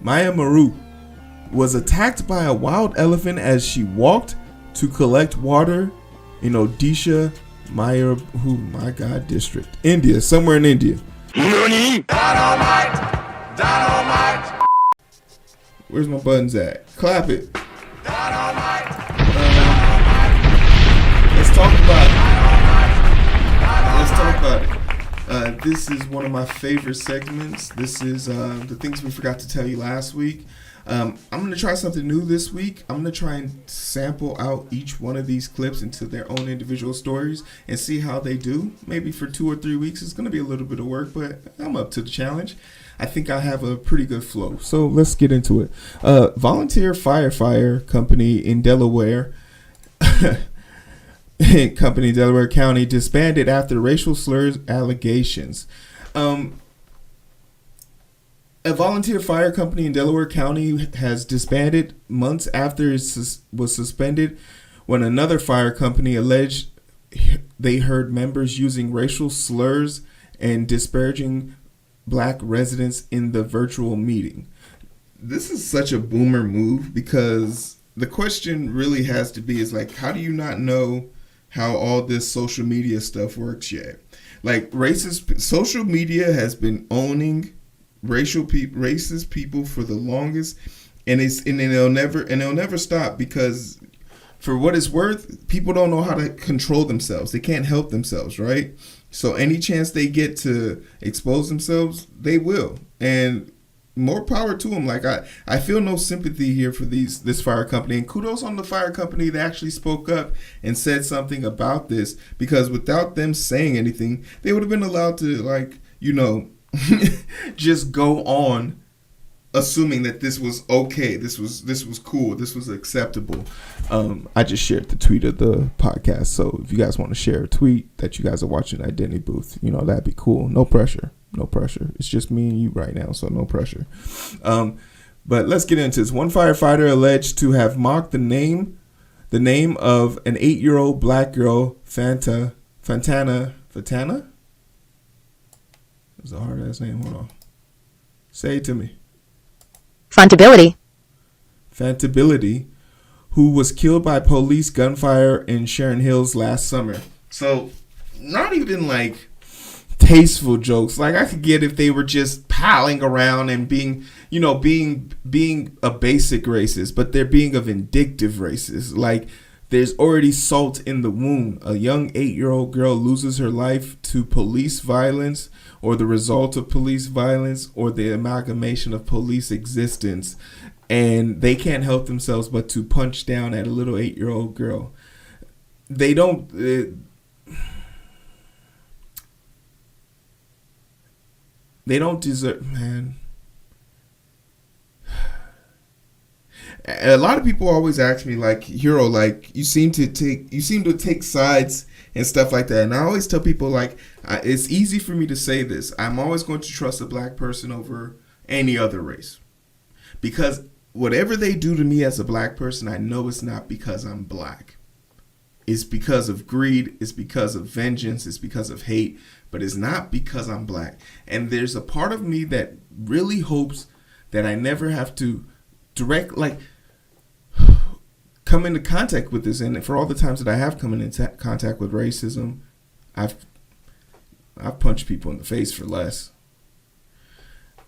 Maya Maru, was attacked by a wild elephant as she walked to collect water in Odisha, my God, district, India, somewhere in India. Nani? Dynamite! Dynamite! Where's my buttons at? Clap it. Dynamite! Let's talk about it. This is one of my favorite segments. This is the things we forgot to tell you last week. I'm going to try something new this week. I'm going to try and sample out each one of these clips into their own individual stories and see how they do. Maybe for 2 or 3 weeks. It's going to be a little bit of work, but I'm up to the challenge. I think I have a pretty good flow. So let's get into it. Volunteer firefighter company in Delaware Delaware County disbanded after racial slurs allegations. A volunteer fire company in Delaware County has disbanded months after it was suspended when another fire company alleged they heard members using racial slurs and disparaging black residents in the virtual meeting. This is such a boomer move because the question really has to be is like, how do you not know how all this social media stuff works yet? Like social media has been owning racist people for the longest, and it'll never stop because, for what it's worth, people don't know how to control themselves. They can't help themselves, right? So any chance they get to expose themselves, they will, and more power to them. Like I feel no sympathy here for this fire company, and kudos on the fire company that actually spoke up and said something about this, because without them saying anything, they would have been allowed to just go on assuming that this was okay, this was cool, this was acceptable. I just shared the tweet of the podcast, so if you guys want to share a tweet that you guys are watching Identity Booth, that'd be cool. No pressure. It's just me and you right now, so no pressure. But let's get into this. One firefighter alleged to have mocked the name of an 8-year-old black girl, Fantana. That's a hard ass name. Hold on. Say it to me. Fantability, who was killed by police gunfire in Sharon Hills last summer. So, not even like tasteful jokes. Like, I could get if they were just palling around and being a basic racist, but they're being a vindictive racist. Like, there's already salt in the wound. A young 8-year-old girl loses her life to police violence, or the result of police violence, or the amalgamation of police existence, and they can't help themselves but to punch down at a little 8-year-old girl. They don't deserve, man. A lot of people always ask me, like, Heero, like, you seem to take sides and stuff like that. And I always tell people, like, it's easy for me to say this. I'm always going to trust a black person over any other race, because whatever they do to me as a black person, I know it's not because I'm black. It's because of greed. It's because of vengeance. It's because of hate. But it's not because I'm black. And there's a part of me that really hopes that I never have to come into contact with this. And for all the times that I have come into contact with racism, I've punched people in the face for less.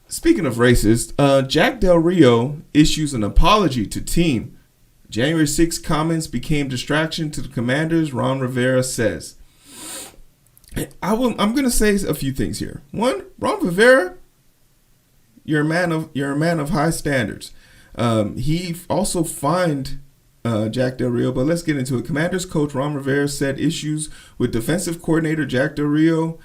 Speaking of racist, Jack Del Rio issues an apology to team. January 6 comments became distraction to the Commanders, Ron Rivera says. I'm going to say a few things here. One, Ron Rivera, you're a man of high standards. He also fined Jack Del Rio, but let's get into it. Commanders coach Ron Rivera said issues with defensive coordinator Jack Del Rio.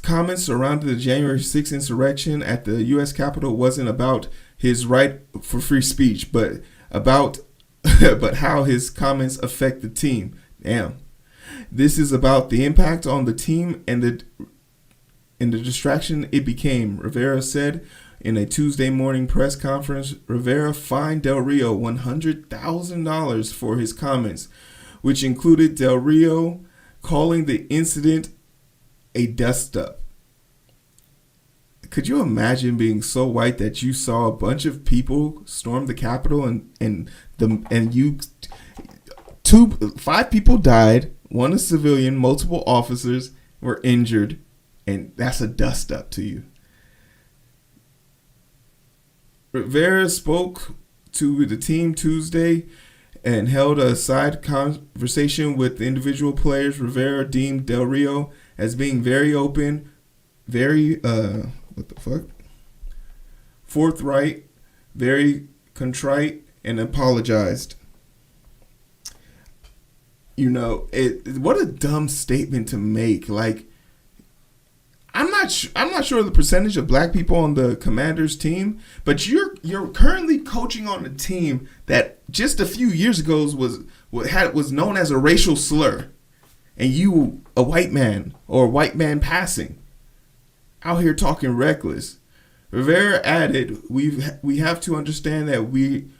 Comments surrounding the January 6th insurrection at the U.S. Capitol wasn't about his right for free speech, but how his comments affect the team. Damn. This is about the impact on the team and the distraction it became, Rivera said in a Tuesday morning press conference. Rivera fined Del Rio $100,000 for his comments, which included Del Rio calling the incident a dust-up. Could you imagine being so white that you saw a bunch of people storm the Capitol and you 5 people died, one a civilian, multiple officers were injured, and that's a dust up to you. Rivera spoke to the team Tuesday and held a side conversation with the individual players. Rivera deemed Del Rio as being very open, very forthright, very contrite, and apologized. You know, what a dumb statement to make. Like, I'm not sure the percentage of black people on the Commanders team, but you're currently coaching on a team that just a few years ago was known as a racial slur, and you, a white man or a white man passing, out here talking reckless. Rivera added, "We have to understand that when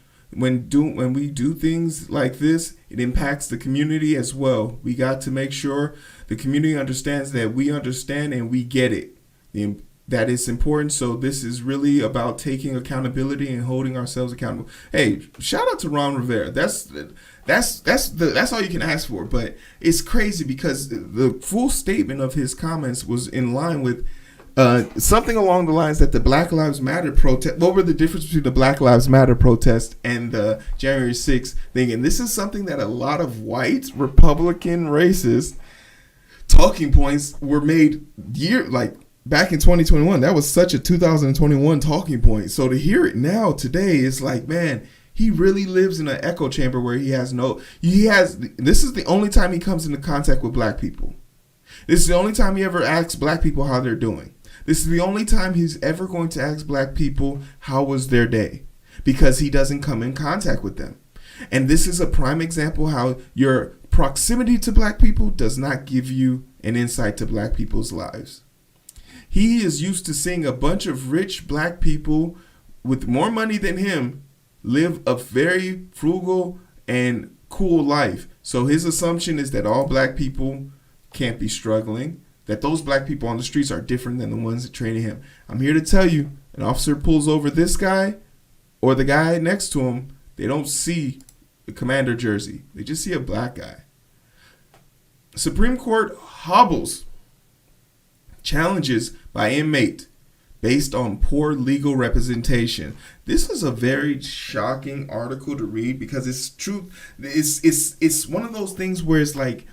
we do things like this, it impacts the community as well. We got to make sure the community understands that we understand and we get it. That is important. So this is really about taking accountability and holding ourselves accountable." Hey, shout out to Ron Rivera. That's all you can ask for. But it's crazy because the full statement of his comments was in line with something along the lines that the Black Lives Matter protest. What were the difference between the Black Lives Matter protest and the January 6th thing? And this is something that a lot of white Republican racist talking points were made back in 2021. That was such a 2021 talking point. So to hear it now today, it's like, man, he really lives in an echo chamber where this is the only time he comes into contact with black people. This is the only time he ever asks black people how they're doing. This is the only time he's ever going to ask black people how was their day, because he doesn't come in contact with them. And this is a prime example how your proximity to black people does not give you an insight to black people's lives. He is used to seeing a bunch of rich black people with more money than him live a very frugal and cool life. So his assumption is that all black people can't be struggling, that those black people on the streets are different than the ones that train him. I'm here to tell you, an officer pulls over this guy or the guy next to him, they don't see the Commander jersey. They just see a black guy. Supreme Court hobbles challenges by inmate based on poor legal representation. This is a very shocking article to read because it's true. It's one of those things where it's like,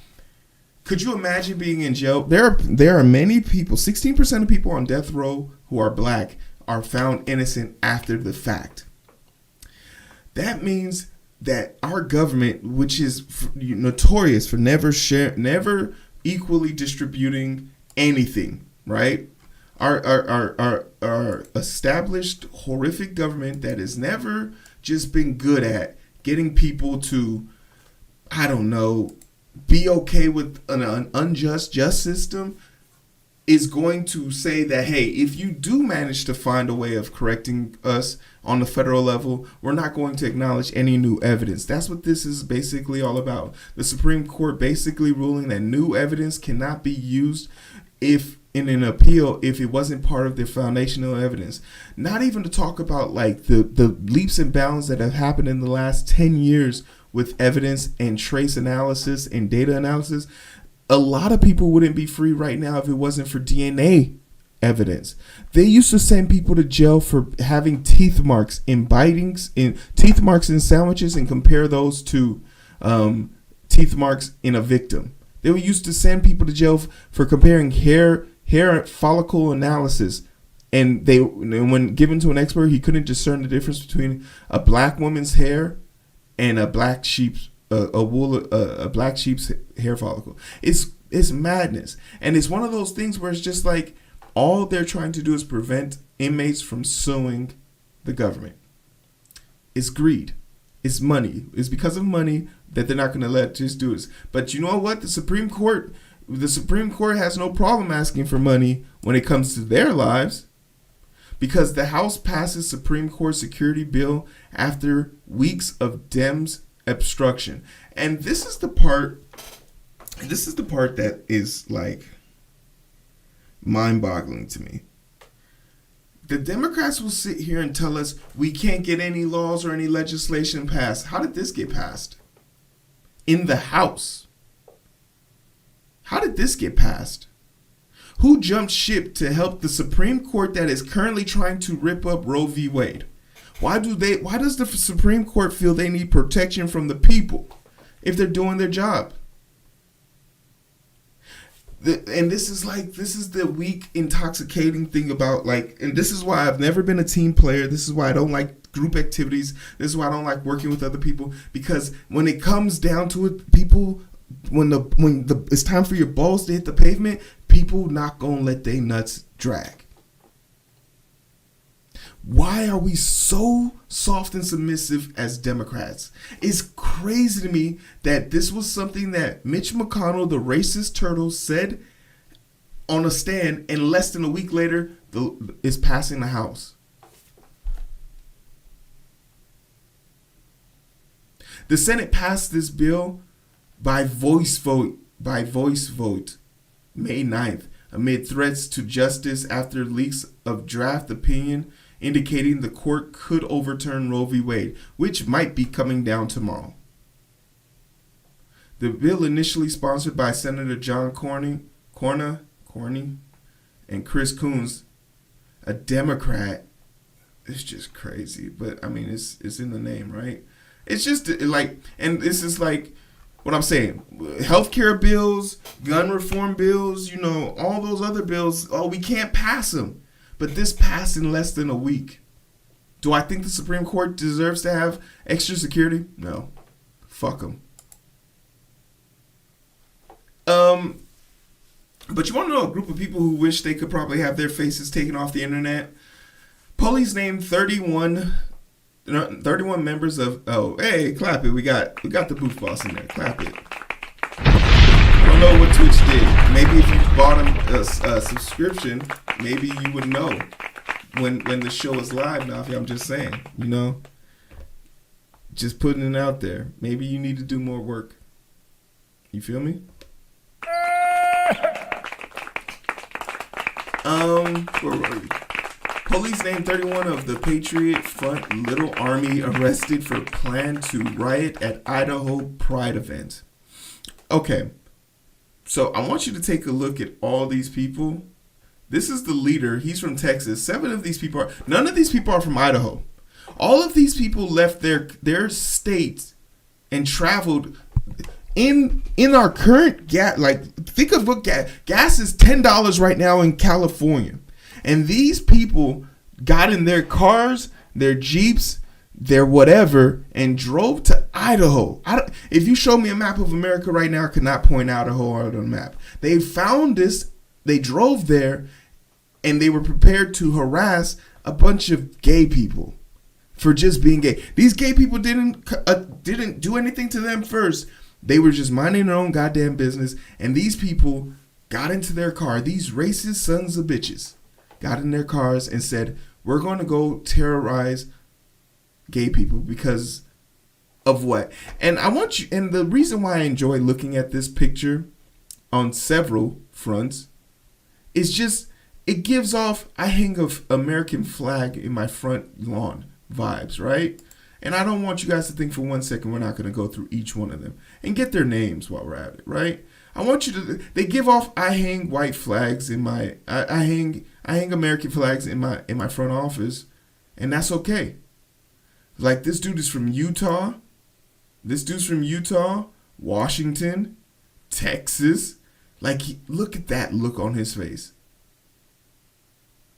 could you imagine being in jail? There are many people, 16% of people on death row who are black are found innocent after the fact. That means that our government, which is notorious for never equally distributing anything, right? Our established horrific government that has never just been good at getting people to, I don't know, be okay with an unjust system, is going to say that, hey, if you do manage to find a way of correcting us on the federal level, we're not going to acknowledge any new evidence. That's what this is basically all about. The Supreme Court basically ruling that new evidence cannot be used in an appeal if it wasn't part of the foundational evidence. Not even to talk about like the leaps and bounds that have happened in the last 10 years with evidence and trace analysis and data analysis. A lot of people wouldn't be free right now if it wasn't for DNA evidence. They used to send people to jail for having teeth marks in teeth marks in sandwiches and compare those to teeth marks in a victim. They were used to send people to jail for comparing hair follicle analysis, and when given to an expert, he couldn't discern the difference between a black woman's hair and a black sheep's black sheep's hair follicle. It's madness, and it's one of those things where it's just like all they're trying to do is prevent inmates from suing the government. It's greed. It's money. It's because of money that they're not going to let just do this. But you know what? The Supreme Court has no problem asking for money when it comes to their lives, because the House passes Supreme Court security bill after weeks of Dems obstruction. And this is the part that is like mind-boggling to me. The Democrats will sit here and tell us we can't get any laws or any legislation passed. How did this get passed? In the House. How did this get passed? Who jumped ship to help the Supreme Court that is currently trying to rip up Roe v. Wade? Why does the Supreme Court feel they need protection from the people if they're doing their job? And this is the weak, intoxicating thing about, like, and this is why I've never been a team player. This is why I don't like group activities. This is why I don't like working with other people, because when it comes down to it, people, when it's time for your balls to hit the pavement, people not gonna let their nuts drag. Why are we so soft and submissive as Democrats? It's crazy to me that this was something that Mitch McConnell, the racist turtle, said on a stand, and less than a week later, is passing the House. The Senate passed this bill by voice vote May 9th, amid threats to justice after leaks of draft opinion indicating the court could overturn Roe v. Wade, which might be coming down tomorrow. The bill, initially sponsored by Senator John Cornyn and Chris Coons, a Democrat, it's just crazy. But I mean, it's in the name, right? It's just like, and this is like what I'm saying. Healthcare bills, gun reform bills, all those other bills. Oh, we can't pass them. But this passed in less than a week. Do I think the Supreme Court deserves to have extra security? No. Fuck them. But you want to know a group of people who wish they could probably have their faces taken off the internet? Police named 31 members of... Oh, hey, clap it. We got the Poof Boss in there. Clap it. I don't know what Twitch did. Maybe if you bought a subscription, maybe you would know when the show is live now. I'm just saying, just putting it out there. Maybe you need to do more work. You feel me? Where were we? Police named 31 of the Patriot Front Little Army arrested for plan to riot at Idaho Pride event. Okay. So I want you to take a look at all these people. This is the leader. He's from Texas. None of these people are from Idaho. All of these people left their states and traveled in our current gas. Like, think of what gas is $10 right now in California. And these people got in their cars, their Jeeps, their whatever, and drove to Idaho. If you show me a map of America right now, I could not point Idaho out on the map. They found this, they drove there, and they were prepared to harass a bunch of gay people for just being gay. These gay people didn't do anything to them first. They were just minding their own goddamn business, and these people got into their car. These racist sons of bitches got in their cars and said, we're going to go terrorize gay people because of what? And the reason why I enjoy looking at this picture on several fronts is just, it gives off, I hang an American flag in my front lawn vibes, right? And I don't want you guys to think for 1 second we're not going to go through each one of them and get their names while we're at it, right? I want you to, they give off, I hang white flags in my, I hang American flags in my front office, and that's okay. Like, this dude is from Utah. This dude's from Utah, Washington, Texas. Like, look at that look on his face.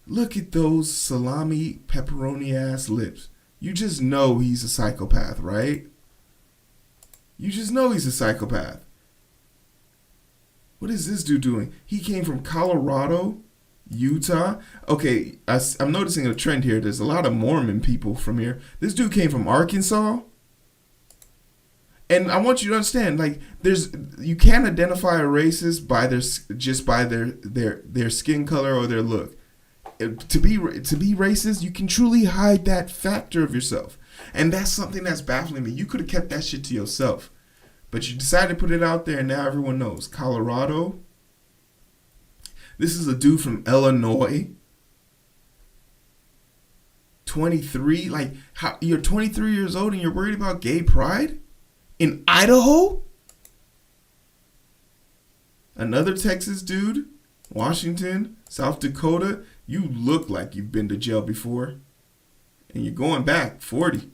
Look at those salami, pepperoni ass lips. You just know he's a psychopath, right? You just know he's a psychopath. What is this dude doing? He came from Colorado, Utah. Okay, I'm noticing a trend here. There's a lot of Mormon people from here. This dude came from Arkansas. And I want you to understand, like, you can't identify a racist by their skin color or their look. To be racist, you can truly hide that factor of yourself. And that's something that's baffling me. You could have kept that shit to yourself. But you decided to put it out there, and now everyone knows. Colorado. This is a dude from Illinois. 23? Like, how you're 23 years old and you're worried about gay pride? In Idaho? Another Texas dude? Washington? South Dakota? You look like you've been to jail before. And you're going back 40.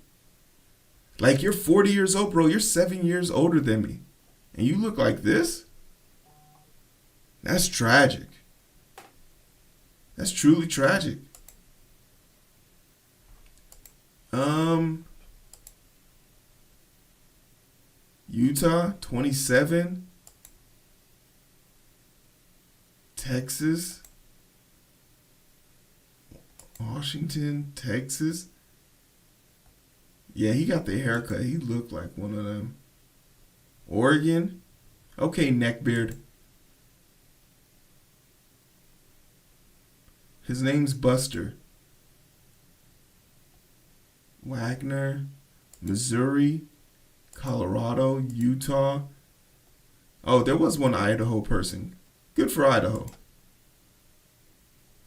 Like, you're 40 years old, bro. You're 7 years older than me. And you look like this? That's tragic. That's truly tragic. Utah, 27. Texas. Washington, Texas. Yeah, he got the haircut. He looked like one of them. Oregon. Okay, neckbeard. His name's Buster. Wagner. Missouri. Colorado. Utah. Oh, there was one Idaho person. Good for Idaho.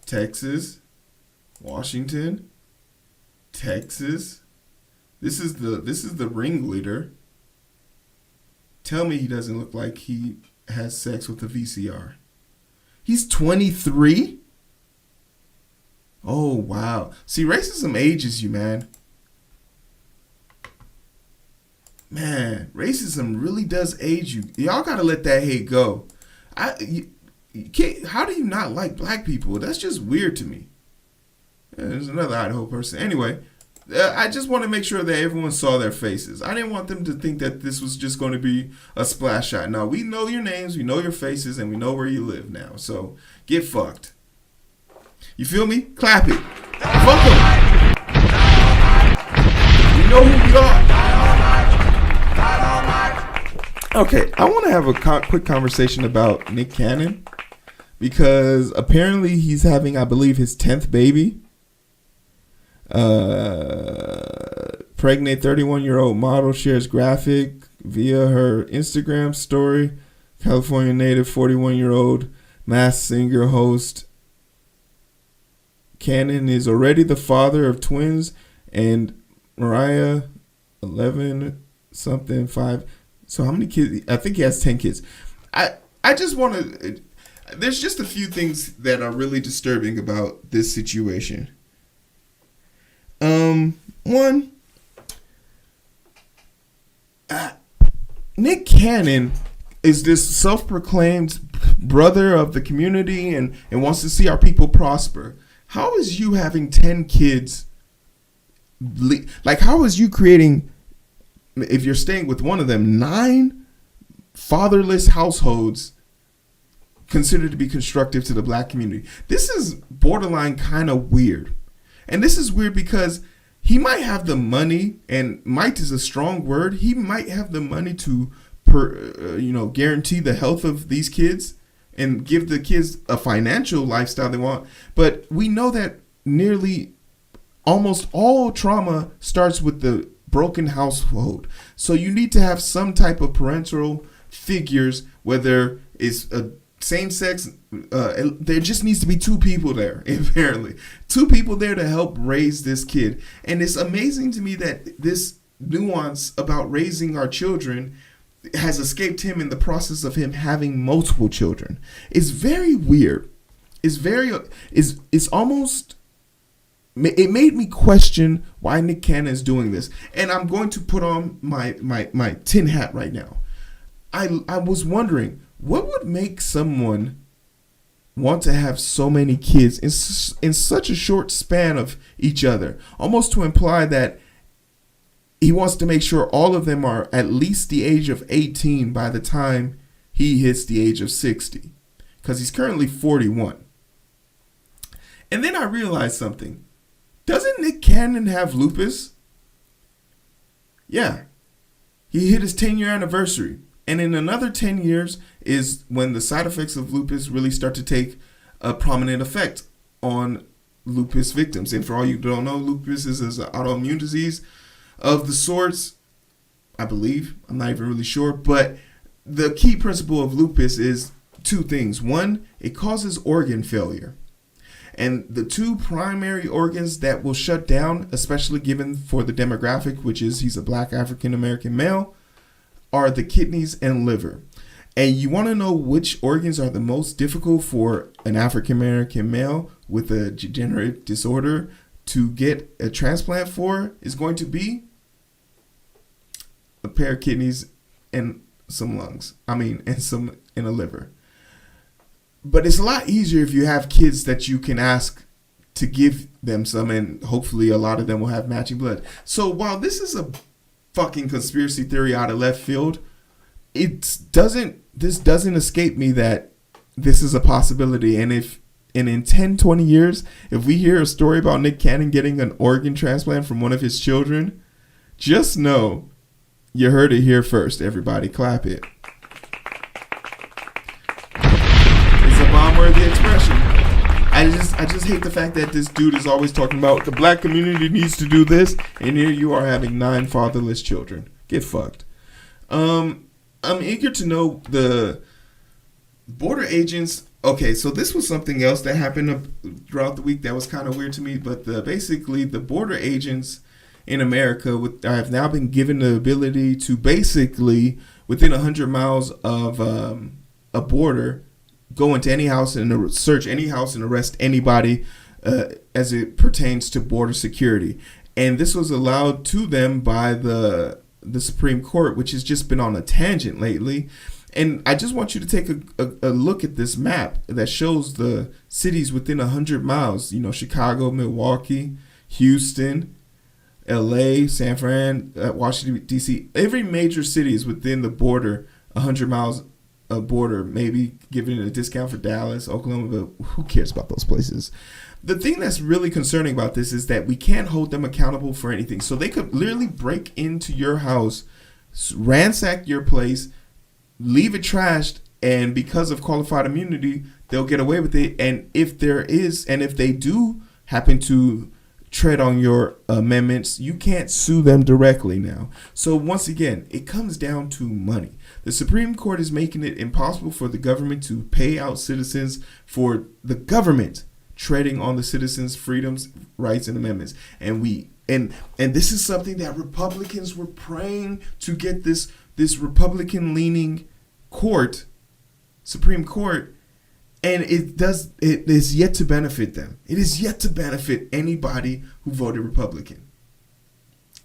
Texas. Washington. Texas. This is the ringleader. Tell me he doesn't look like he has sex with a VCR. He's 23? Oh, wow. See, racism ages you, man. Man, racism really does age you. Y'all gotta let that hate go. You can't, how do you not like black people? That's just weird to me. Yeah, there's another Idaho person. Anyway, I just want to make sure that everyone saw their faces. I didn't want them to think that this was just going to be a splash shot. No, we know your names, we know your faces, and we know where you live now. So, get fucked. You feel me? Clap it. Fuck them. We know who we are. Okay, I want to have a quick conversation about Nick Cannon. Because apparently he's having, I believe, his 10th baby. Pregnant 31-year-old model shares graphic via her Instagram story. California native 41-year-old Masked Singer host Cannon is already the father of twins, and Mariah 11 something 5. So how many kids? I think he has 10 kids. I just want to. There's just a few things that are really disturbing about this situation. One, Nick Cannon is this self-proclaimed brother of the community and wants to see our people prosper. How is you having 10 kids? Like, how is you creating, if you're staying with one of them, 9 fatherless households considered to be constructive to the black community? This is borderline kind of weird. And this is weird because he might have the money, and might is a strong word. He might have the money to, guarantee the health of these kids and give the kids a financial lifestyle they want. But we know that nearly almost all trauma starts with the broken household. So you need to have some type of parental figures, whether it's a same-sex, there just needs to be 2 people there, apparently. 2 people there to help raise this kid. And it's amazing to me that this nuance about raising our children has escaped him in the process of him having multiple children. It's very weird. It's almost, it made me question why Nick Cannon is doing this. And I'm going to put on my tin hat right now. I was wondering, what would make someone want to have so many kids in such a short span of each other? Almost to imply that he wants to make sure all of them are at least the age of 18 by the time he hits the age of 60. Because he's currently 41. And then I realized something. Doesn't Nick Cannon have lupus? Yeah. He hit his 10-year anniversary. And in another 10 years is when the side effects of lupus really start to take a prominent effect on lupus victims. And for all you who don't know, lupus is an autoimmune disease of the sorts, I believe. I'm not even really sure. But the key principle of lupus is 2 things. 1, it causes organ failure. And the two primary organs that will shut down, especially given for the demographic, which is he's a black African American male, are the kidneys and liver. And you want to know which organs are the most difficult for an African American male with a degenerative disorder to get a transplant for is going to be a pair of kidneys and some lungs. And a liver. But it's a lot easier if you have kids that you can ask to give them some, and hopefully a lot of them will have matching blood. So while this is a fucking conspiracy theory out of left field, this doesn't escape me that this is a possibility. And in 10, 20 years, if we hear a story about Nick Cannon getting an organ transplant from one of his children, just know you heard it here first. Everybody clap it. It's a bomb-worthy expression. I just hate the fact that this dude is always talking about the black community needs to do this, and here you are having 9 fatherless children. Get fucked. I'm eager to know the border agents. Okay, so this was something else that happened throughout the week that was kind of weird to me. But basically, the border agents in America have now been given the ability to basically, within 100 miles of a border, go into any house and search any house and arrest anybody as it pertains to border security. And this was allowed to them by the Supreme Court, which has just been on a tangent lately. And I just want you to take a look at this map that shows the cities within 100 miles. You know, Chicago, Milwaukee, Houston, LA, San Fran, Washington, D.C. Every major city is within the border, 100 miles of border, maybe giving it a discount for Dallas, Oklahoma, but who cares about those places? The thing that's really concerning about this is that we can't hold them accountable for anything. So they could literally break into your house, ransack your place, leave it trashed, and because of qualified immunity, they'll get away with it. And if they do happen to tread on your amendments, you can't sue them directly now. So once again, it comes down to money. The Supreme Court is making it impossible for the government to pay out citizens for the government treading on the citizens' freedoms, rights, and amendments. And this is something that Republicans were praying to get this Republican-leaning Supreme Court, and it is yet to benefit them. It is yet to benefit anybody who voted Republican.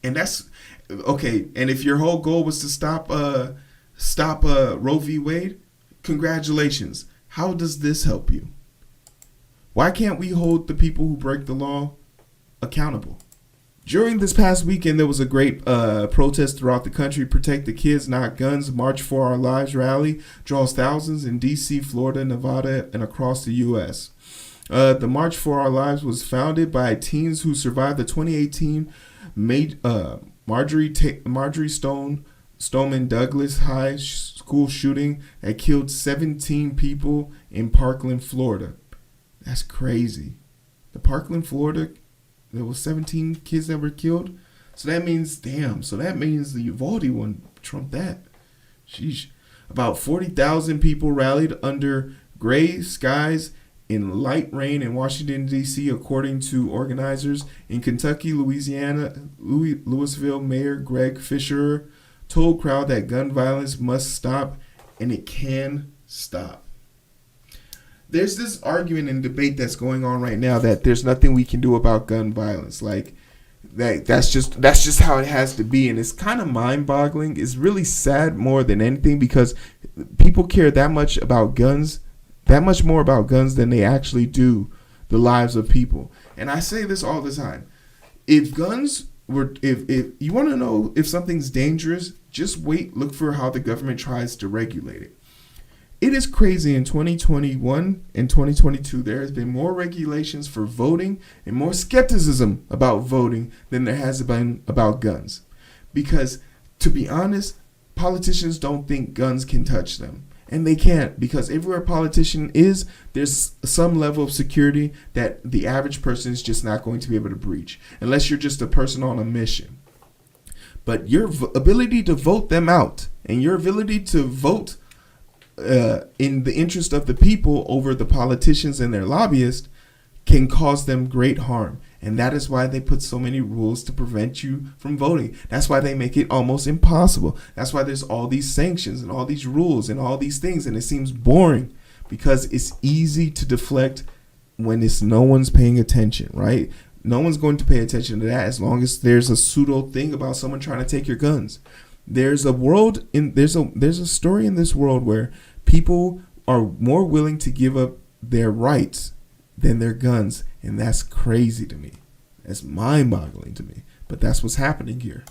And that's okay. And if your whole goal was to stop Roe v. Wade, congratulations. How does this help you? Why can't we hold the people who break the law accountable? During this past weekend, there was a great protest throughout the country. Protect the Kids, Not Guns, March for Our Lives rally draws thousands in D.C., Florida, Nevada, and across the U.S. The March for Our Lives was founded by teens who survived the 2018 Marjorie Stoneman Douglas High school shooting that killed 17 people in Parkland, Florida. That's crazy. The Parkland, Florida, there was 17 kids that were killed. So that means the Uvalde one trumped that. Sheesh. About 40,000 people rallied under gray skies in light rain in Washington, D.C., according to organizers. In Kentucky, Louisville Mayor Greg Fisher told crowd that gun violence must stop, and it can stop. There's this argument and debate that's going on right now that there's nothing we can do about gun violence. Like that's just how it has to be, and it's kind of mind-boggling. It's really sad more than anything because people care that much more about guns than they actually do the lives of people. And I say this all the time: if you want to know if something's dangerous, just look for how the government tries to regulate it. It is crazy in 2021 and 2022, there has been more regulations for voting and more skepticism about voting than there has been about guns. Because, to be honest, politicians don't think guns can touch them. And they can't, because everywhere a politician is, there's some level of security that the average person is just not going to be able to breach, unless you're just a person on a mission. But your ability to vote them out and your ability to vote in the interest of the people over the politicians and their lobbyists can cause them great harm. And that is why they put so many rules to prevent you from voting. That's why they make it almost impossible. That's why there's all these sanctions and all these rules and all these things. And it seems boring because it's easy to deflect when it's no one's paying attention, right? No one's going to pay attention to that as long as there's a pseudo thing about someone trying to take your guns. There's a story in this world where people are more willing to give up their rights than their guns, and that's crazy to me. That's mind-boggling to me, but that's what's happening here.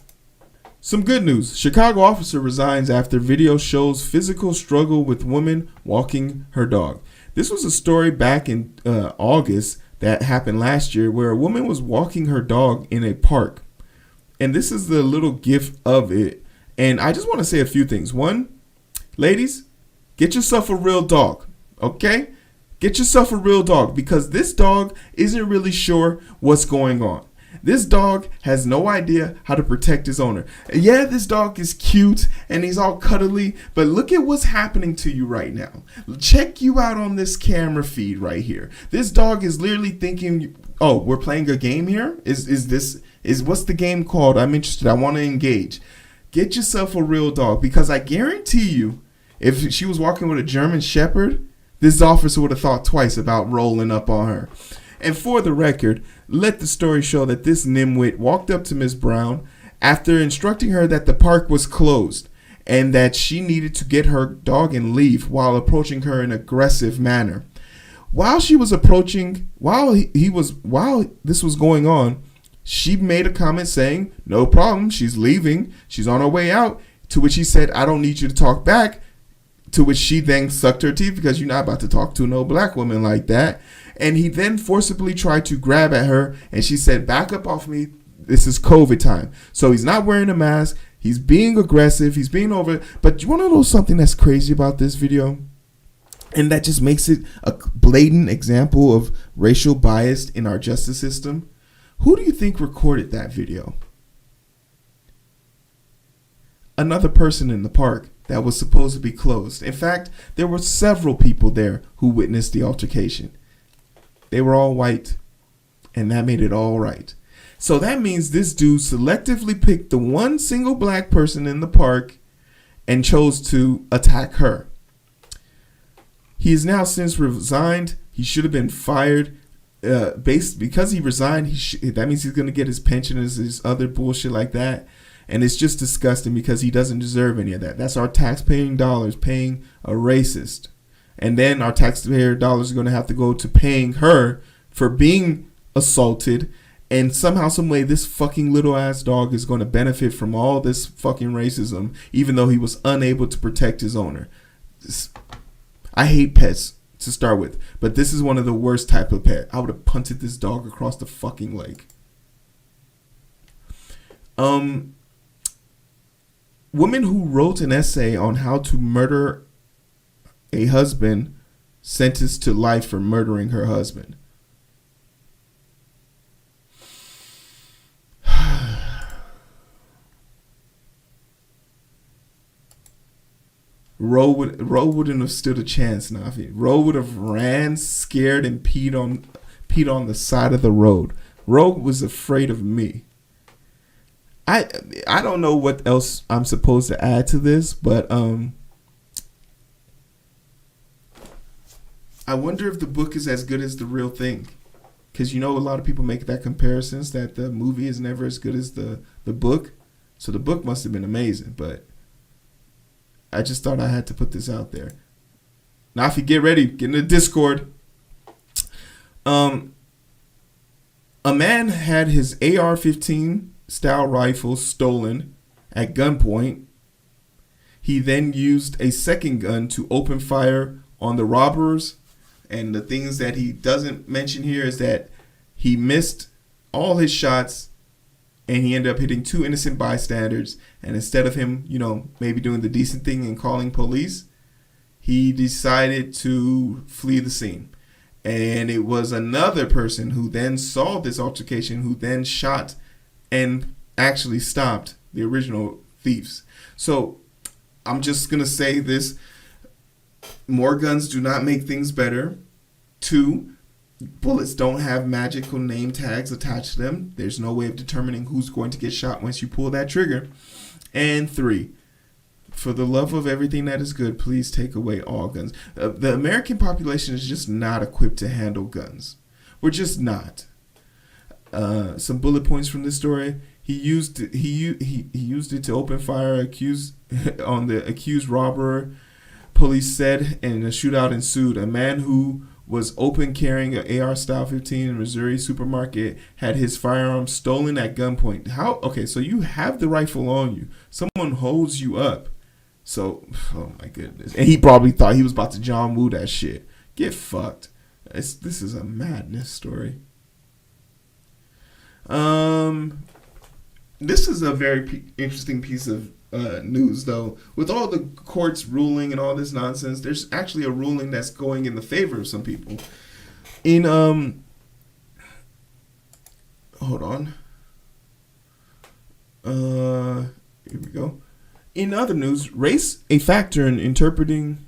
Some good news. Chicago officer resigns after video shows physical struggle with woman walking her dog. This was a story back in August that happened last year where a woman was walking her dog in a park. And this is the little gif of it. And I just want to say a few things. One, ladies, get yourself a real dog, okay? Get yourself a real dog because this dog isn't really sure what's going on. This dog has no idea how to protect his owner. Yeah, this dog is cute and he's all cuddly, but look at what's happening to you right now. Check you out on this camera feed right here. This dog is literally thinking, oh, we're playing a game here? Is what's the game called? I'm interested. I want to engage. Get yourself a real dog because I guarantee you, if she was walking with a German Shepherd, this officer would have thought twice about rolling up on her. And for the record, let the story show that this nimwit walked up to Miss Brown after instructing her that the park was closed and that she needed to get her dog and leave while approaching her in an aggressive manner. While she was approaching, while this was going on, she made a comment saying, "No problem, she's leaving, she's on her way out," to which he said, "I don't need you to talk back," to which she then sucked her teeth because you're not about to talk to no black woman like that. And he then forcibly tried to grab at her and she said, "Back up off me. This is COVID time." So he's not wearing a mask. He's being aggressive. He's being over. But you want to know something that's crazy about this video? And that just makes it a blatant example of racial bias in our justice system. Who do you think recorded that video? Another person in the park that was supposed to be closed. In fact, there were several people there who witnessed the altercation. They were all white, and that made it all right. So that means this dude selectively picked the one single black person in the park and chose to attack her. He has now since resigned. He should have been fired. Because he resigned, that means he's going to get his pension and his other bullshit like that. And it's just disgusting because he doesn't deserve any of that. That's our taxpaying dollars paying a racist. And then our taxpayer dollars are going to have to go to paying her for being assaulted. And somehow, some way, this fucking little ass dog is going to benefit from all this fucking racism, even though he was unable to protect his owner. I hate pets to start with, but this is one of the worst type of pet. I would have punted this dog across the fucking leg. Woman who wrote an essay on how to murder a husband sentenced to life for murdering her husband. Roe wouldn't have stood a chance, Nafi. Roe would have ran scared and peed on the side of the road. Roe was afraid of me. I don't know what else I'm supposed to add to this, but I wonder if the book is as good as the real thing. Because a lot of people make that comparisons that the movie is never as good as the book. So the book must have been amazing, but I just thought I had to put this out there. Nafi, get ready. Get in the Discord. A man had his AR-15 style rifle stolen at gunpoint. He then used a second gun to open fire on the robbers. And the things that he doesn't mention here is that he missed all his shots and he ended up hitting two innocent bystanders. And instead of him, maybe doing the decent thing and calling police, he decided to flee the scene. And it was another person who then saw this altercation who then shot and actually stopped the original thieves. So I'm just going to say this. More guns do not make things better. 2, Bullets don't have magical name tags attached to them. There's no way of determining who's going to get shot once you pull that trigger. And 3, for the love of everything that is good, please take away all guns. The American population is just not equipped to handle guns. We're just not. Some bullet points from this story. He used it to open fire on the accused robber. Police said, and a shootout ensued. A man who was open carrying an AR style 15 in Missouri supermarket had his firearm stolen at gunpoint. How? Okay, so you have the rifle on you. Someone holds you up. So, oh my goodness. And he probably thought he was about to John Woo that shit. Get fucked. This is a madness story. This is a very interesting piece of news, though. With all the courts ruling and all this nonsense, there's actually a ruling that's going in the favor of some people. In hold on. Here we go. In other news, race a factor in interpreting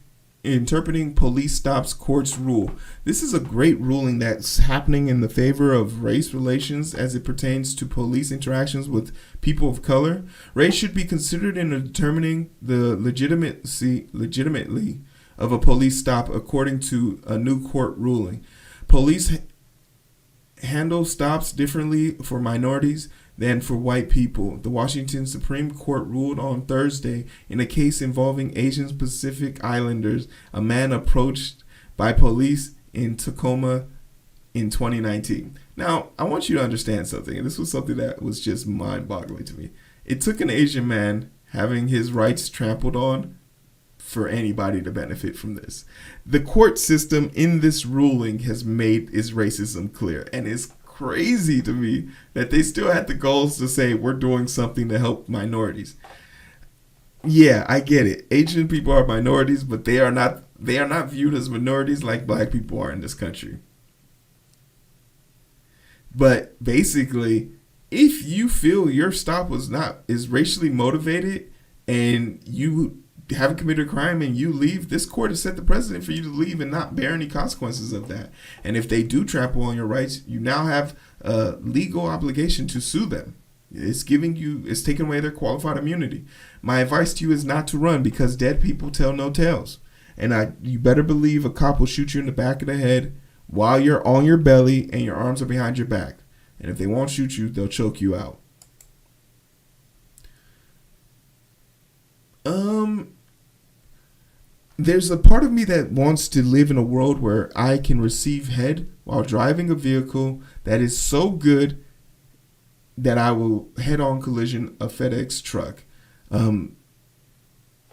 police stops courts rule. This is a great ruling that's happening in the favor of race relations as it pertains to police interactions with people of color. Race should be considered in determining the legitimately of a police stop according to a new court ruling. Police handle stops differently for minorities than for white people. The Washington Supreme Court ruled on Thursday in a case involving Asian Pacific Islanders. A man approached by police in Tacoma in 2019. Now, I want you to understand something, and this was something that was just mind-boggling to me. It took an Asian man having his rights trampled on for anybody to benefit from this. The court system in this ruling has made its racism clear, and it's crazy to me that they still had the goals to say we're doing something to help minorities. Yeah, I get it. Asian people are minorities, but they are not viewed as minorities like black people are in this country. But basically, if you feel your stop is racially motivated and you haven't committed a crime and you leave, this court has set the precedent for you to leave and not bear any consequences of that. And if they do trample on your rights, you now have a legal obligation to sue them. It's taking away their qualified immunity. My advice to you is not to run, because dead people tell no tales. And you better believe a cop will shoot you in the back of the head while you're on your belly and your arms are behind your back. And if they won't shoot you, they'll choke you out. There's a part of me that wants to live in a world where I can receive head while driving a vehicle that is so good that I will head-on collision a FedEx truck.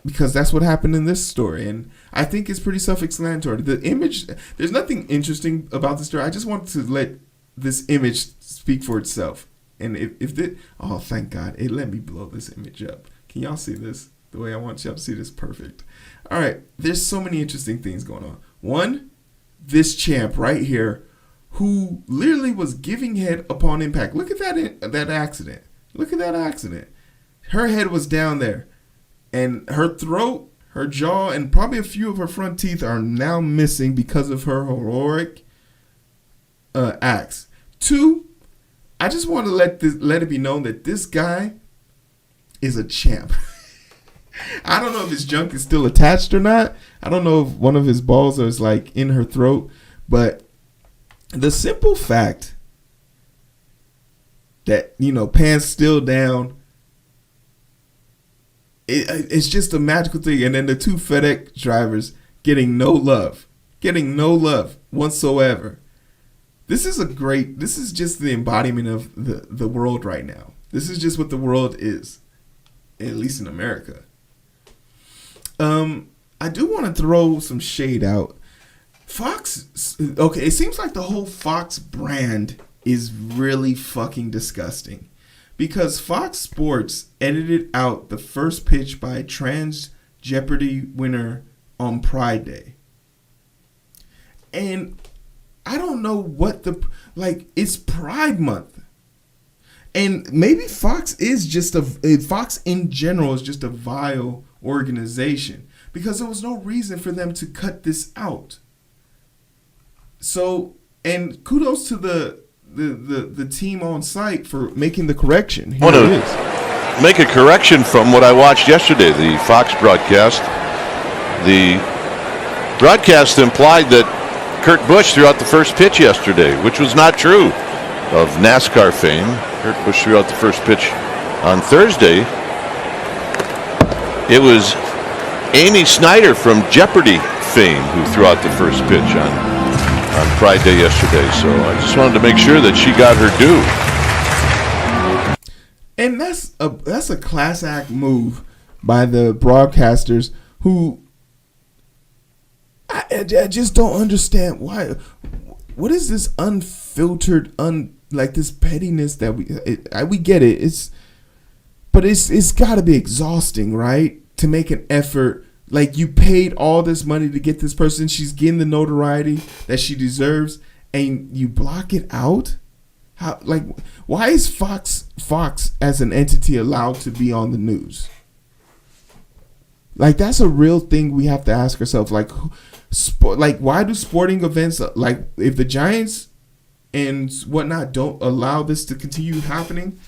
Because that's what happened in this story. And I think it's pretty self-explanatory. The image, there's nothing interesting about the story. I just want to let this image speak for itself. And oh, thank God, it let me blow this image up. Can y'all see this? The way I want y'all to see this, perfect. All right, there's so many interesting things going on. One, this champ right here, who literally was giving head upon impact. Look at that accident. Look at that accident. Her head was down there, and her throat, her jaw, and probably a few of her front teeth are now missing because of her heroic acts. Two, I just want to let it be known that this guy is a champ. I don't know if his junk is still attached or not. I don't know if one of his balls is like in her throat. But the simple fact that, pants still down, it's just a magical thing. And then the two FedEx drivers getting no love whatsoever. This is just the embodiment of the world right now. This is just what the world is, at least in America. I do want to throw some shade out. Fox, okay, it seems like the whole Fox brand is really fucking disgusting, because Fox Sports edited out the first pitch by a trans Jeopardy winner on Pride Day. And I don't know what it's Pride Month. And maybe Fox in general is just a vile organization, because there was no reason for them to cut this out. So, And kudos to the team on site for making the correction. Here it is. Make a correction from what I watched yesterday, the Fox broadcast. The broadcast implied that Kurt Busch threw out the first pitch yesterday, which was not true of NASCAR fame. Kurt Busch threw out the first pitch on Thursday. It was Amy Snyder from Jeopardy fame who threw out the first pitch on Pride Day yesterday. So I just wanted to make sure that she got her due. And that's a class act move by the broadcasters who I just don't understand why. What is this unfiltered, like this pettiness that we get it. But it's got to be exhausting, right? To make an effort. Like, you paid all this money to get this person. She's getting the notoriety that she deserves, and you block it out? How? Like, why is Fox as an entity allowed to be on the news? Like, that's a real thing we have to ask ourselves. Like, why do sporting events, like, if the Giants and whatnot don't allow this to continue happening,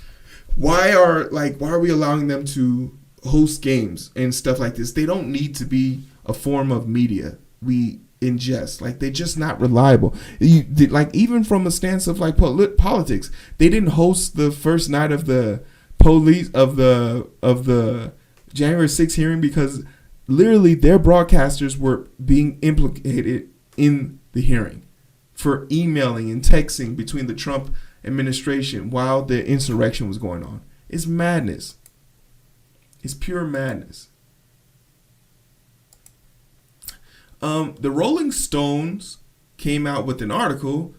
why are we allowing them to host games and stuff like this? They don't need to be a form of media we ingest. Like, they're just not reliable. Like, even from a stance of like politics, they didn't host the first night of the police of the January 6th hearing because literally their broadcasters were being implicated in the hearing for emailing and texting between the Trump administration while the insurrection was going on. It's madness. It's pure madness. The Rolling Stones came out with an article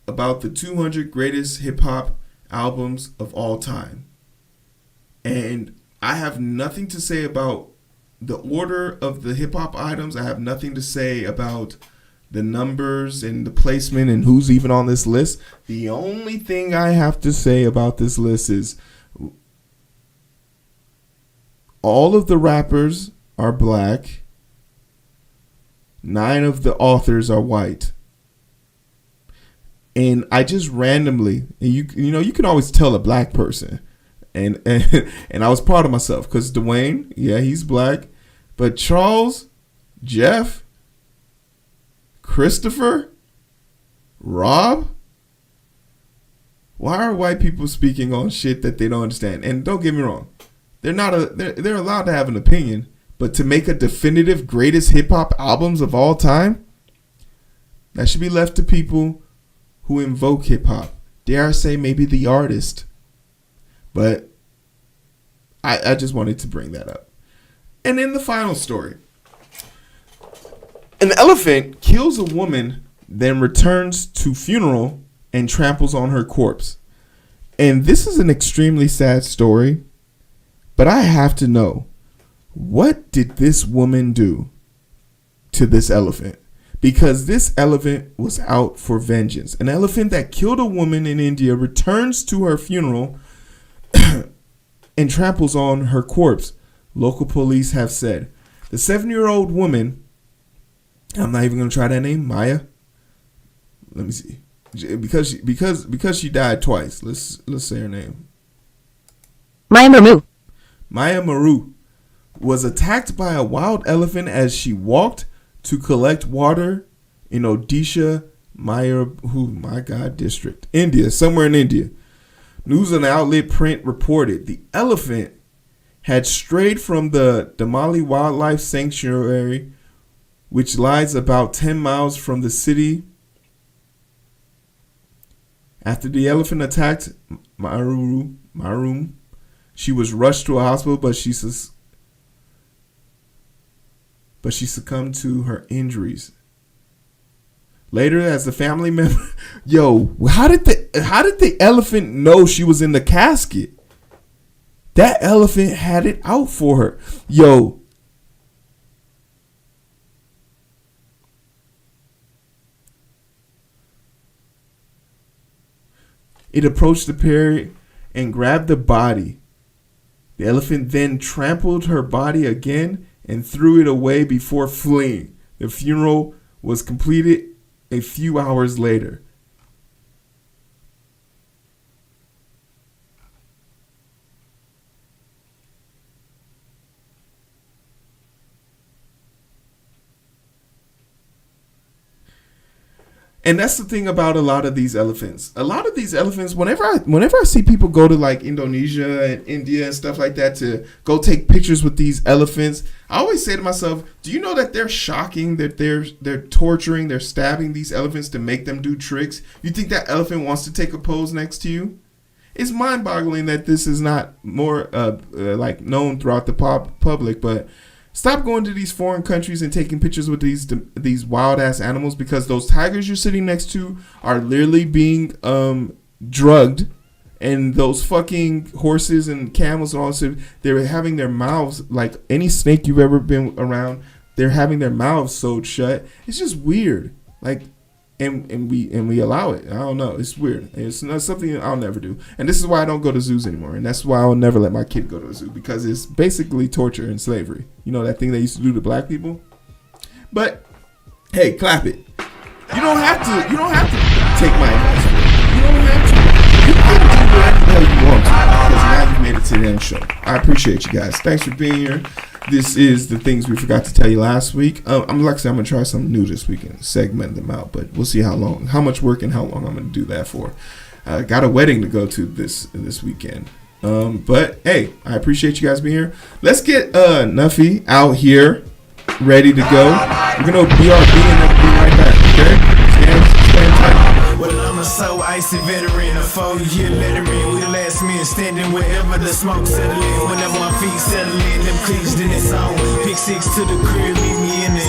about the 200 greatest hip-hop albums of all time. And I have nothing to say about the order of the hip-hop items. I have nothing to say about the numbers and the placement and who's even on this list. The only thing I have to say about this list is all of the rappers are black. 9 of the authors are white. And I just randomly, and you can always tell a black person. And I was proud of myself because Dwayne, yeah, he's black. But Charles, Jeff, Christopher, Rob, why are white people speaking on shit that they don't understand? And don't get me wrong, they're allowed to have an opinion, but to make a definitive greatest hip hop albums of all time, that should be left to people who invoke hip hop. Dare I say maybe the artist. But I just wanted to bring that up. And in the final story, an elephant kills a woman, then returns to funeral and tramples on her corpse. And this is an extremely sad story, but I have to know, what did this woman do to this elephant? Because this elephant was out for vengeance. An elephant that killed a woman in India returns to her funeral and tramples on her corpse, local police have said. The 7-year-old woman, I'm not even going to try that name, Maya. Let me see. Because she died twice. Let's say her name. Maya Maru. Maya Maru was attacked by a wild elephant as she walked to collect water in Odisha, district, India, somewhere in India. News and outlet print reported the elephant had strayed from the Damali Wildlife Sanctuary, which lies about 10 miles from the city. After the elephant attacked Marum, she was rushed to a hospital, but she succumbed to her injuries. Later, as the family member, how did the elephant know she was in the casket? That elephant had it out for her. It approached the pair and grabbed the body. The elephant then trampled her body again and threw it away before fleeing. The funeral was completed a few hours later. And that's the thing about a lot of these elephants. A lot of these elephants, whenever I see people go to like Indonesia and India and stuff like that to go take pictures with these elephants, I always say to myself, do you know that they're shocking, that they're torturing, they're stabbing these elephants to make them do tricks? You think that elephant wants to take a pose next to you? It's mind-boggling that this is not more like known throughout the public, but stop going to these foreign countries and taking pictures with these wild ass animals, because those tigers you're sitting next to are literally being drugged, and those fucking horses and camels and all this, they're having their mouths, like any snake you've ever been around, they're having their mouths sewed shut. It's just weird. Like, and we allow it. I don't know. It's weird. It's not something I'll never do. And this is why I don't go to zoos anymore. And that's why I'll never let my kid go to a zoo, because it's basically torture and slavery. You know that thing they used to do to black people? But hey, clap it. You don't have to take my advice for it. You don't have to. You can do whatever the hell you want to, because now you made it to the end show. I appreciate you guys. Thanks for being here. This is the things we forgot to tell you last week. I'm gonna try something new this weekend, segment them out, but we'll see how much work and how long I'm gonna do that for. Got a wedding to go to this weekend. But hey, I appreciate you guys being here. Let's get Nuffy out here, ready to go. We're gonna BRB and then be right back. Okay, stand tight. Well, I'm a so icy veteran, a 4-year veteran. We the last men standing wherever the smoke settling. Whenever my feet settling, them cleats then it's on. Pick 6 to the crib, leave me in the